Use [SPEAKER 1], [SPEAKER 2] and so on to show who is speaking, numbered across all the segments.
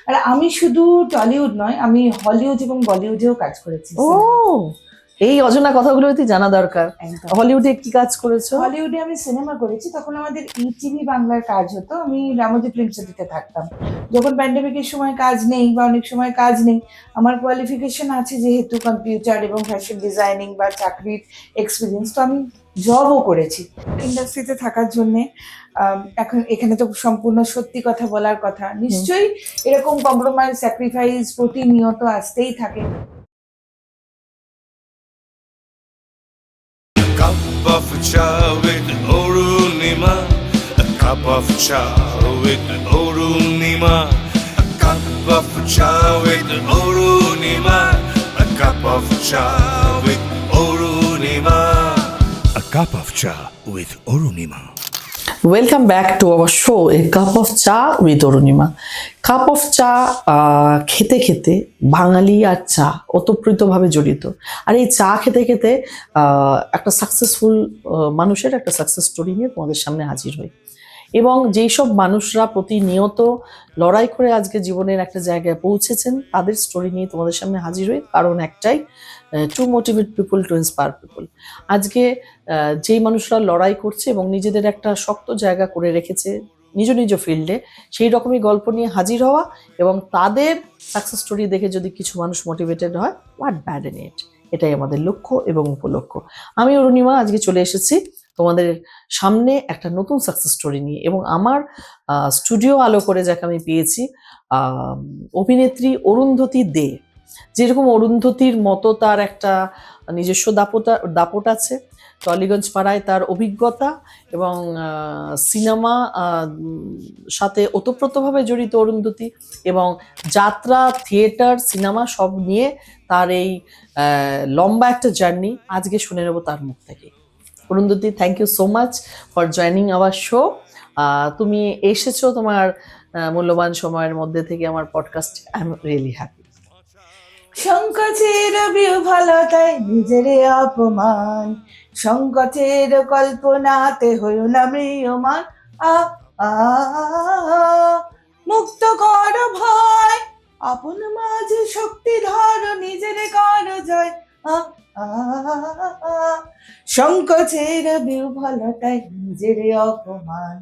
[SPEAKER 1] আর আমি শুধু টলিউড নয়, আমি হলিউড এবং বলিউডেও কাজ করেছি।
[SPEAKER 2] ও, এই অজানা কথাগুলো তুই জানা দরকার।
[SPEAKER 1] একদম।
[SPEAKER 2] হলিউডে কি কাজ করেছো?
[SPEAKER 1] হলিউডে আমি সিনেমা করেছি, তখন আমাদের ইটিভি বাংলার কাজ হতো, আমি রামোজি ফিল্ম সিটিতে থাকতাম। যখন প্যান্ডেমিকের সময় কাজ নেই বা অনেক সময় কাজ নেই, আমার কোয়ালিফিকেশন আছে যেহেতু কম্পিউটার এবং ফ্যাশন ডিজাইনিং বা চাকরির এক্সপিরিয়েন্স, তো আমি জবও করেছি ইন্ডাস্ট্রিতে থাকার জন্যে। এখন এখানে তো সম্পূর্ণ সত্যি কথা বলার কথা, নিশ্চয়ই এরকম কম্প্রোমাইজ স্যাক্রিফাইস প্রতিনিয়ত আসতেই থাকে।
[SPEAKER 3] Cup of chai with Orunima. A cup of chai with Orunima. A cup of chai with Orunima. A cup of chai with Orunima. A cup of chai with Orunima.
[SPEAKER 2] Welcome back to our show A cup of চা with Arunima. Cup of চা খেতে খেতে বাঙালি আর চা ওতপ্রোতভাবে জড়িত। আর এই চা খেতে খেতে একটা সাকসেসফুল মানুষের একটা সাকসেস স্টোরি নিয়ে তোমাদের সামনে হাজির হই। এবং যেই সব মানুষরা প্রতিনিয়ত লড়াই করে আজকে জীবনের একটা জায়গায় পৌঁছেছেন, তাদের স্টোরি নিয়ে তোমাদের সামনে হাজির হই, কারণ একটাই, two motivate people to inspire people. আজকে যেই মানুষরা লড়াই করছে এবং নিজেদের একটা শক্ত জায়গা করে রেখেছে নিজ নিজ ফিল্ডে, সেই রকমই গল্প নিয়ে হাজির হওয়া এবং তাদের সাকসেস স্টোরি দেখে যদি কিছু মানুষ মোটিভেটেড হয়, হোয়াট ব্যাড ইন ইট, এটাই আমাদের লক্ষ্য এবং উপলক্ষ্য। আমি অরুণিমা আজকে চলে এসেছি তোমাদের সামনে একটা নতুন সাকসেস স্টোরি নিয়ে। এবং আমার স্টুডিও আলো করে যাকে আমি পেয়েছি, অভিনেত্রী অরুন্ধতী দে। যেরকম অরুন্ধতীর মতো তার একটা নিজস্ব দাপট আছে, টলিগঞ্জ পাড়ায় তার অভিজ্ঞতা এবং সিনেমা সাথে ওতপ্রোতভাবে জড়িত অরুন্ধতী, এবং যাত্রা, থিয়েটার, সিনেমা সব নিয়ে তার এই লম্বা একটা জার্নি আজকে শুনে নেব তার মুখ থেকে। Arundhati, thank you so much for joining our show. তুমি এসেছো তোমার মূল্যবান সময়ের মধ্যে থেকে আমার podcast. I am really happy.
[SPEAKER 1] সংকোচের বিহ্বলতায় নিজের অপমান, সংকোচের কল্পনাতে হইও না ম্রিয়মান। আ আ মুক্ত কর ভয়, আপন মাঝে শক্তি ধর, নিজের কর জয়। আ আ সংকোচের বিহ্বলতায় নিজের অপমান।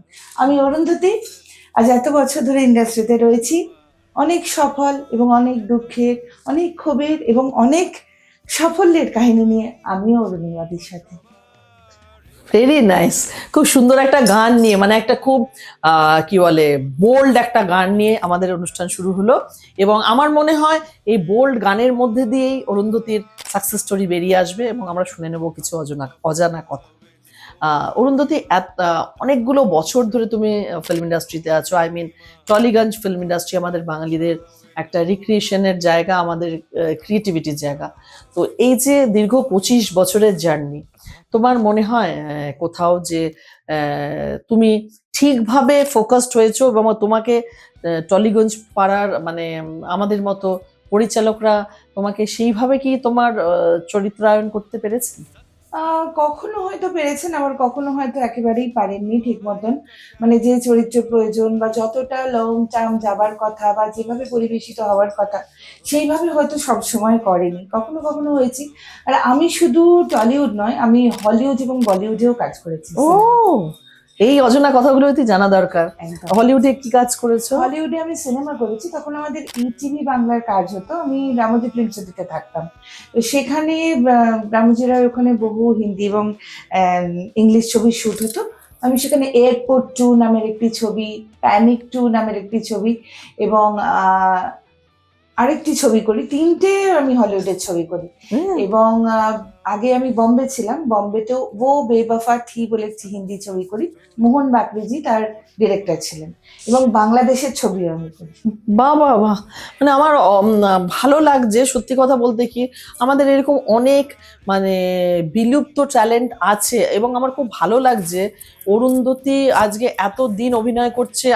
[SPEAKER 1] আমি অরুন্ধতী, আজ এত বছর ধরে ইন্ডাস্ট্রিতে রয়েছি। অনেক সফল এবং অনেক দুঃখের, অনেক ক্ষোভের এবং অনেক সাফল্যের কাহিনী নিয়ে আমিও অরুণিমাদির সাথে।
[SPEAKER 2] Very nice. খুব সুন্দর একটা গান নিয়ে, মানে একটা খুব কি বলে, বোল্ড একটা গান নিয়ে আমাদের অনুষ্ঠান শুরু হলো। এবং আমার মনে হয় এই বোল্ড গানের মধ্যে দিয়েই অরুন্ধতীর সাকসেস স্টোরি বেরিয়ে আসবে এবং আমরা শুনে নেব কিছু অজানা কথা। অরুন্ধতী, অনেকগুলো বছর ধরে তুমি ফিল্ম ইন্ডাস্ট্রিতে আছো। I mean, Tollygunge film industry আমাদের বাঙালিদের একটা রিক্রিয়েশনের জায়গা, আমাদের ক্রিয়েটিভিটির জায়গা। তো এই যে দীর্ঘ 25 বছরের জার্নি, তোমার মনে হয় কোথাও যে তুমি ঠিকভাবে ফোকাসড হয়েছো এবং তোমাকে টলিগঞ্জ পাড়ার, মানে আমাদের মতো পরিচালকরা তোমাকে সেইভাবে কি তোমার চরিত্রায়ন করতে পেরেছে?
[SPEAKER 1] কখনো হয়তো পেরেছেন, আবার কখনো হয়তো একেবারেই পারেননি ঠিক মতন। মানে যে চরিত্র প্রয়োজন বা যতটা লং টার্ম যাবার কথা বা যেভাবে পরিবেশিত হওয়ার কথা, সেইভাবে হয়তো সবসময় করেনি। কখনো কখনো হয়েছি। আর আমি শুধু টলিউড নয়, আমি হলিউড এবং বলিউডেও কাজ করেছি।
[SPEAKER 2] ও, এই অজানা কথাগুলো তুই জানা দরকার।
[SPEAKER 1] একদম।
[SPEAKER 2] হলিউডে কি কাজ করেছো?
[SPEAKER 1] হলিউডে আমি সিনেমা করেছি, তখন আমাদের ইটিভি বাংলার কাজ হতো, আমি রামোজি ফিল্ম সিটিতে থাকতাম। তো সেখানে রামোজিরার ওখানে বহু হিন্দি এবং ইংলিশ ছবির শুট হতো। আমি সেখানে এয়ারপোর্ট 2 নামের একটি ছবি, প্যানিক 2 নামের একটি ছবি এবং আরেকটি ছবি করি। 3টে আমি হলিউডের ছবি করি। এবং আগে আমি বম্বে ছিলাম, বম্বেতেও ও বেবফা থি বলে একটি হিন্দি ছবি করি। মোহন বাকরিজি তার ডিরেক্টর ছিলেন, এবং বাংলাদেশের ছবিও আমি করি।
[SPEAKER 2] বাহ বাহ বাহ, মানে আমার ভালো লাগছে সত্যি কথা বলতে। কি, আমাদের এরকম অনেক মানে বিলুপ্ত ট্যালেন্ট আছে এবং আমার খুব ভালো লাগছে অরুন্ধতী আজকে এত দিন অভিনয় করছে।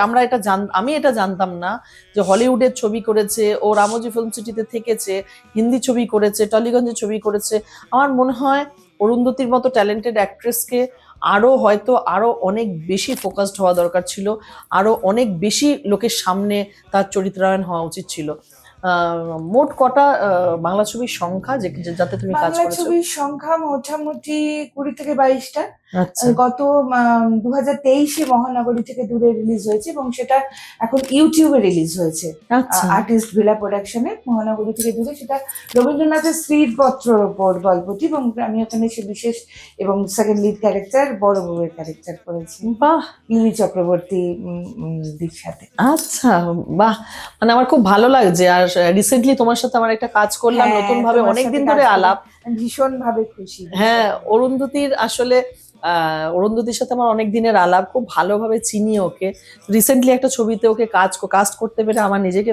[SPEAKER 2] আমি এটা জানতাম না যে হলিউডের ছবি করেছে, ও রামোজি ফিল্ম সিটিতে থেকেছে, হিন্দি ছবি করেছে, টলিগঞ্জের ছবি করেছে। আমার মনে হয় অরুন্ধতীর মতো ট্যালেন্টেড অ্যাক্ট্রেসকে আরো অনেক বেশি ফোকাসড হওয়া দরকার ছিল, আরো অনেক বেশি লোকের সামনে তার চরিত্রায়ন হওয়া উচিত ছিল। মোট কটা বাংলা ছবির সংখ্যা যাতে তুমি কাজ
[SPEAKER 1] বাংলা
[SPEAKER 2] করেছো?
[SPEAKER 1] ছবির সংখ্যা মোটামুটি 20 থেকে 22টা।
[SPEAKER 2] আচ্ছা
[SPEAKER 1] গত 2023-এ মহানগরী থেকে দূরে রিলিজ হয়েছে এবং সেটা এখন ইউটিউবে রিলিজ হয়েছে।
[SPEAKER 2] আচ্ছা
[SPEAKER 1] আর্টিস্ট ভিলা প্রোডাকশনে মহানগরী থেকে দূরে, সেটা রবীন্দ্রনাথের স্ত্রীর পত্রর ওপর গল্পটি, এবং আমি ওখানে সে বিশেষ এবং সেকেন্ড লিড ক্যারেক্টার বড় বউয়ের ক্যারেক্টার করেছি
[SPEAKER 2] বাহ,
[SPEAKER 1] লিলি চক্রবর্তী দির সাথে।
[SPEAKER 2] আচ্ছা বাহ, মানে আমার খুব ভালো লাগছে। আর রিসেন্টলি তোমার সাথে আমার একটা কাজ করলাম
[SPEAKER 1] হ্যাঁ,
[SPEAKER 2] নতুন ভাবে,
[SPEAKER 1] তোমার
[SPEAKER 2] অনেকদিন
[SPEAKER 1] সাথে
[SPEAKER 2] ধরে
[SPEAKER 1] কাজ করে
[SPEAKER 2] আলাপ।
[SPEAKER 1] আমি ভীষণ ভাবে খুশি।
[SPEAKER 2] হ্যাঁ, অরুন্ধতির আসলে অরুন্ধতির সাথে আমার অনেক দিনের আলাপ, খুব ভালোভাবে চিনি ওকে। রিসেন্টলি একটা ছবিতে ওকে কাস্ট করতে পেরে আমার নিজেকে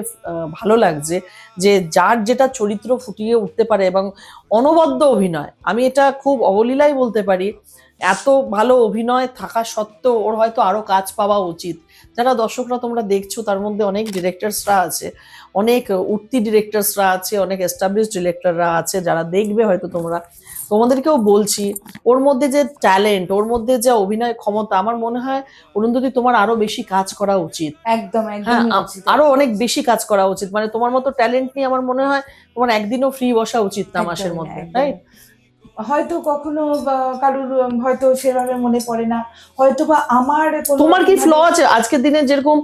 [SPEAKER 2] ভালো লাগছে যে যার যেটা চরিত্র ফুটিয়ে উঠতে পারে এবং অনবদ্য অভিনয়, আমি এটা খুব অবলীলায় বলতে পারি। এত ভালো অভিনয় থাকা সত্ত্বেও ওর হয়তো আরো কাজ পাওয়া উচিত। যারা দর্শকরা তোমরা দেখছো তার মধ্যে অনেক ডিরেক্টরসরা আছে, অনেক উঠতি ডিরেক্টরসরা আছে, অনেক এস্টাবলিশ ডিরেক্টররা আছে যারা দেখবে হয়তো তোমাদেরকেও বলছি, ওর মধ্যে যে ট্যালেন্ট, ওর মধ্যে যে অভিনয় ক্ষমতা, আমার মনে হয় অরুন্ধতী তোমার আরো বেশি কাজ করা উচিত।
[SPEAKER 1] একদম
[SPEAKER 2] হ্যাঁ,
[SPEAKER 1] একদম
[SPEAKER 2] আরো অনেক বেশি কাজ করা উচিত। মানে তোমার মতো ট্যালেন্ট নিয়ে আমার মনে হয় তোমার একদিনও ফ্রি বসা উচিত না মাসের মধ্যে, তাই?
[SPEAKER 1] হয়তো কখনো কারুর হয়তো সেভাবে মনে পড়ে না, হয়তো বা আমার
[SPEAKER 2] তোমার কি ফ্ল আছে? আজকের দিনে যেরকম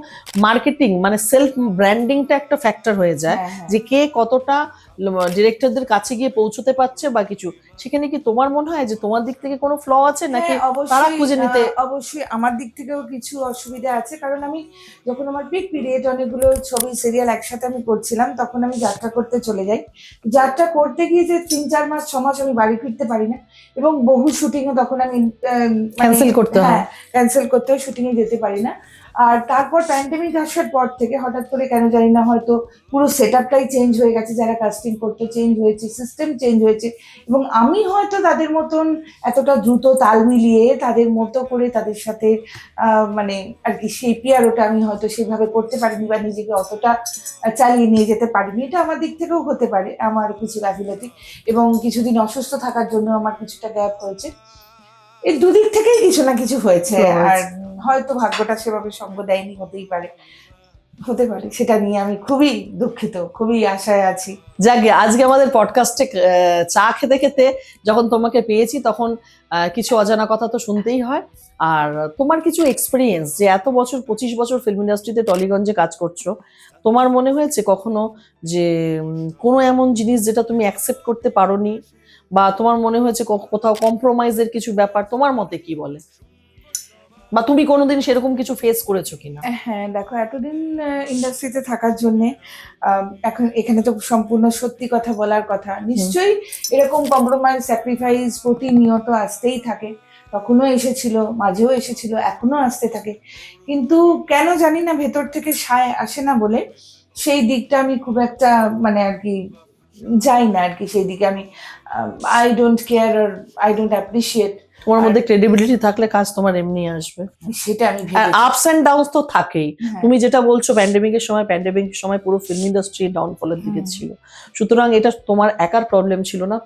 [SPEAKER 2] মার্কেটিং মানে সেলফ ব্র্যান্ডিংটা একটা ফ্যাক্টর হয়ে যায়, যে কে কতটা ডিরেক্টরদের কাছে গিয়ে পৌঁছতে পারছে বা কিছু, সেখানে কি তোমার মনে হয় যে তোমার দিক থেকে কোনো ফ্ল আছে নাকি তারা খুঁজে নিতে?
[SPEAKER 1] অবশ্যই আমার দিক থেকেও কিছু অসুবিধা আছে, কারণ আমি যখন আমার পিক পিরিয়ড অনেকগুলো ছবি সিরিয়াল একসাথে আমি করছিলাম, তখন আমি যাত্রা করতে চলে যাই। যাত্রা করতে গিয়ে যে 3-4 মাস 6 মাস আমি বাড়ি ফিরতে পারি না, এবং বহু শুটিংও তখন আমি
[SPEAKER 2] ক্যান্সেল করতে হয়।
[SPEAKER 1] ক্যান্সেল করতে হয়, শুটিংয়ে যেতে পারি না। আর তারপর প্যান্ডেমিক আসার পর থেকে হঠাৎ করে কেন জানি না হয়তো পুরো সেট আপটাই চেঞ্জ হয়ে গেছে, যারা কাস্টিং করতে চেঞ্জ হয়েছে, সিস্টেম চেঞ্জ হয়েছে, এবং আমি হয়তো তাদের মতন এতটা দ্রুত তাল মিলিয়ে তাদের মতো করে তাদের সাথে মানে আর কি সেই পিয়ারোটা আমি হয়তো সেভাবে করতে পারিনি, বা নিজেকে অতটা চালিয়ে নিয়ে যেতে পারিনি। এটা আমার দিক থেকেও হতে পারে, আমার কিছু গাফিলতি, এবং কিছুদিন অসুস্থ থাকার জন্য আমার কিছুটা গ্যাপ হয়েছে। এই দুদিক থেকেই কিছু না কিছু হয়েছে, আর হয়তো ভাগ্যটা সেভাবে সঙ্গ দেয়নি, হতে পারে, সেটা নিয়ে আমি খুবই দুঃখিত, খুবই আশায় আছি।
[SPEAKER 2] যাকে আজকে আমাদের পডকাস্টে চা খেতে খেতে যখন তোমাকে পেয়েছি, তখন কিছু অজানা কথা তো শুনতেই হয়। আর তোমার কিছু এক্সপিরিয়েন্স, যে এত বছর 25 বছর ফিল্ম ইন্ডাস্ট্রিতে টলিগঞ্জে কাজ করছো, তোমার মনে হয়েছে কখনো যে কোনো এমন জিনিস যেটা তুমি অ্যাকসেপ্ট করতে পারোনি, বা তোমার মনে হয়েছে কোথাও কম্প্রোমাইজের কিছু ব্যাপার, তোমার মতে কি বলে, বা তুমি কোনোদিন সেরকম কিছু ফেস করেছো কিনা?
[SPEAKER 1] হ্যাঁ দেখো, এতদিন ইন্ডাস্ট্রিতে থাকার জন্যে এখন এখানে তো সম্পূর্ণ সত্যি কথা বলার কথা, নিশ্চয়ই এরকম কম্প্রোমাইজ স্যাক্রিফাইস প্রতিনিয়ত আসতেই থাকে, তখনও এসেছিল, মাঝেও এসেছিল, এখনো আসতে থাকে, কিন্তু কেন জানি না ভেতর থেকে সায় আসে না বলে সেই দিকটা আমি খুব একটা মানে আর কি যাই না আর কি, সেই দিকে আমি আই ডোন্ট কেয়ার, আর আই ডোন্ট অ্যাপ্রিসিয়েট।
[SPEAKER 2] তোমার মধ্যে ক্রেডিবিলিটি থাকলে কাজ তোমার এমনি আসবে।
[SPEAKER 1] সেটা আমি
[SPEAKER 2] আপস এন্ড ডাউনস তো থাকেই। তুমি যেটা বলছো প্যান্ডেমিকের সময় পুরো ফিল্ম ইন্ডাস্ট্রি ডাউনফলের দিকে ছিল, সুতরাং এটা তোমার একার প্রবলেম ছিল না,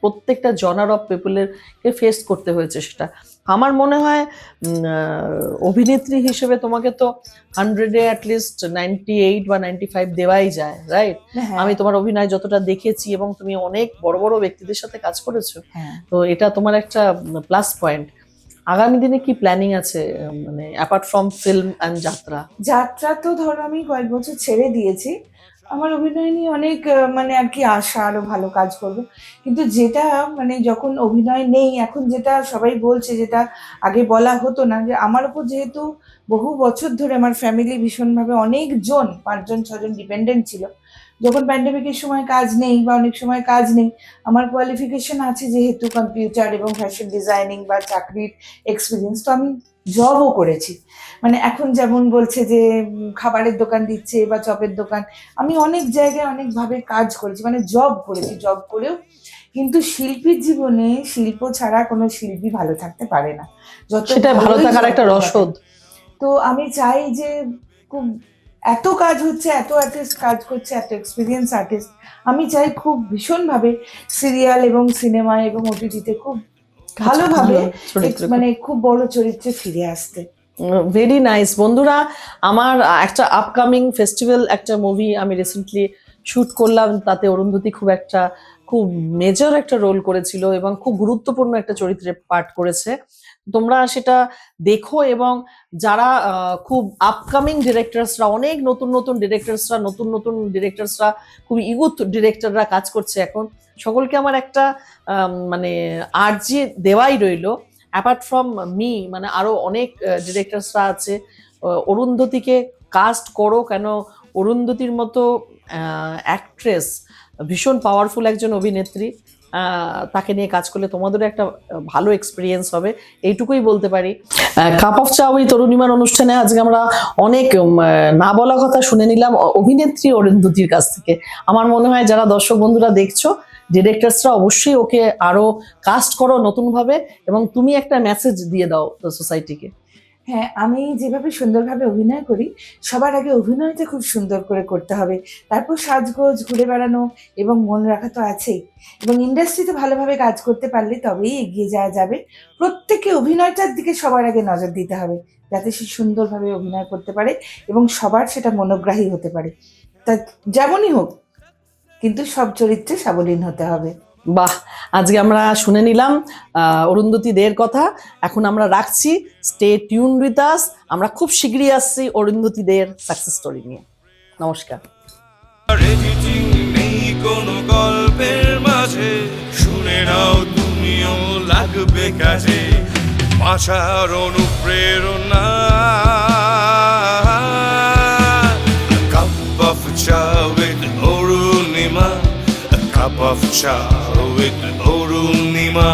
[SPEAKER 2] প্রত্যেকটা জনার অফ পিপলের কে ফেস করতে হয়েছে সেটা। আমার মনে হয় অভিনেত্রী হিসেবে তোমাকে তো 100-এ অ্যাটলিস্ট 98 বা 95 দেওয়াই যায়, রাইট? আমি তোমার অভিনয় যতটা দেখেছি, এবং তুমি অনেক বড় বড় ব্যক্তিদের সাথে কাজ করেছো, তো এটা তোমার একটা প্লাস পয়েন্ট। আগামী দিনে কি প্ল্যানিং আছে, মানে অ্যাপার্ট ফ্রম ফিল্ম অ্যান্ড যাত্রা?
[SPEAKER 1] তো ধরো আমি কয়েক বছর ছেড়ে দিয়েছি, আমার অভিনয় নিয়ে অনেক মানে আর কি আশা আরো ভালো কাজ করবো, কিন্তু যেটা মানে যখন অভিনয় নেই এখন, যেটা সবাই বলছে, যেটা আগে বলা হতো না, যে আমার উপর যেহেতু বহু বছর ধরে আমার ফ্যামিলি ভীষণভাবে অনেকজন 5-6জন ডিপেন্ডেন্ট ছিল, যখন প্যান্ডেমিকের সময় কাজ নেই বা অনেক সময় কাজ নেই, আমার কোয়ালিফিকেশন আছে যেহেতু কম্পিউটার এবং ফ্যাশন ডিজাইনিং বা চাকরির এক্সপিরিয়েন্স, তো আমি জবও করেছি। মানে এখন যেমন বলছে যে খাবারের দোকান দিচ্ছে বা চপের দোকান, আমি অনেক জায়গায় অনেকভাবে কাজ করেছি, মানে জব করেছি, জব করেও কিন্তু শিল্পীর জীবনে শিল্প ছাড়া কোনো শিল্পী ভালো থাকতে পারে না,
[SPEAKER 2] সেটা ভালো থাকার একটা রসদ।
[SPEAKER 1] তো আমি চাই যে খুব এত কাজ হচ্ছে, এত আর্টিস্ট কাজ করছে, এত এক্সপিরিয়েন্স আর্টিস্ট, আমি চাই খুব ভীষণভাবে সিরিয়াল এবং সিনেমা এবং ওটিটিতে খুব ভালোভাবে
[SPEAKER 2] চরিত্রে
[SPEAKER 1] মানে খুব বড় চরিত্রে ফিরে আসতে।
[SPEAKER 2] Very nice. বন্ধুরা, আমার একটা আপকামিং ফেস্টিভ্যাল একটা মুভি আমি রিসেন্টলি শুট করলাম, তাতে অরুন্ধতী খুব মেজর একটা রোল করেছিল এবং খুব গুরুত্বপূর্ণ একটা চরিত্রে পাঠ করেছে। তোমরা সেটা দেখো, এবং যারা খুব আপকামিং ডিরেক্টরসরা, অনেক নতুন নতুন ডিরেক্টরসরা খুব ইউথ ডিরেক্টররা কাজ করছে এখন, সকলকে আমার একটা মানে আর্জি দেওয়াই রইলো, অ্যাপার্ট ফ্রম মি, মানে আরো অনেক ডিরেক্টরসরা আছে, অরুন্ধতীকে কাস্ট করো। কেন, অরুন্ধতীর মতো অ্যাক্ট্রেস, ভীষণ পাওয়ারফুল একজন অভিনেত্রী, তাকে নিয়ে কাজ করলে তোমাদেরও একটা ভালো এক্সপিরিয়েন্স হবে, এইটুকুই বলতে পারি। কাপ অফ চা উইথ অরুণিমার অনুষ্ঠানে আজকে আমরা অনেক না বলা কথা শুনে নিলাম অভিনেত্রী অরুন্ধতীর কাছ থেকে। আমার মনে হয় যারা দর্শক বন্ধুরা দেখছো, ডিরেক্টরসরা অবশ্যই ওকে আরো কাস্ট করো নতুনভাবে, এবং তুমি একটা মেসেজ দিয়ে দাও সোসাইটিকে।
[SPEAKER 1] হ্যাঁ, আমি যেভাবে সুন্দরভাবে অভিনয় করি, সবার আগে অভিনয়টা খুব সুন্দর করে করতে হবে, তারপর সাজগোজ, ঘুরে বেড়ানো এবং মন রাখা তো আছেই। এবং ইন্ডাস্ট্রিতে ভালোভাবে কাজ করতে পারলে তবেই এগিয়ে যাওয়া যাবে। প্রত্যেকে অভিনয়টার দিকে সবার আগে নজর দিতে হবে, যাতে সে সুন্দরভাবে অভিনয় করতে পারে এবং সবার সেটা মনোগ্রাহী হতে পারে। তা যেমনই হোক, কিন্তু সব চরিত্রে সাবলীন হতে হবে।
[SPEAKER 2] বাহ, আজকে আমরা শুনে নিলাম অরুন্ধতী দের কথা। এখন আমরা রাখছি, স্টে টিউন উইথ আস। আমরা খুব শীঘ্রই আসছি অরুন্ধতী দের সাকসেস স্টোরি নিয়ে। নমস্কার।
[SPEAKER 3] এডিটিং নেই কোনো গল্পের মাঝে, শুনে নাও তুমিও লাগবে কাজে, বাঁচার অনুপ্রেরণা। কাপ অফ চা with Arunima, cup of cha with Orunima,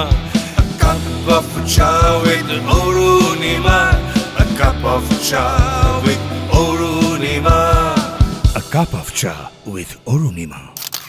[SPEAKER 3] a cup of cha with Orunima, a cup of cha with Orunima, a cup of cha with Orunima.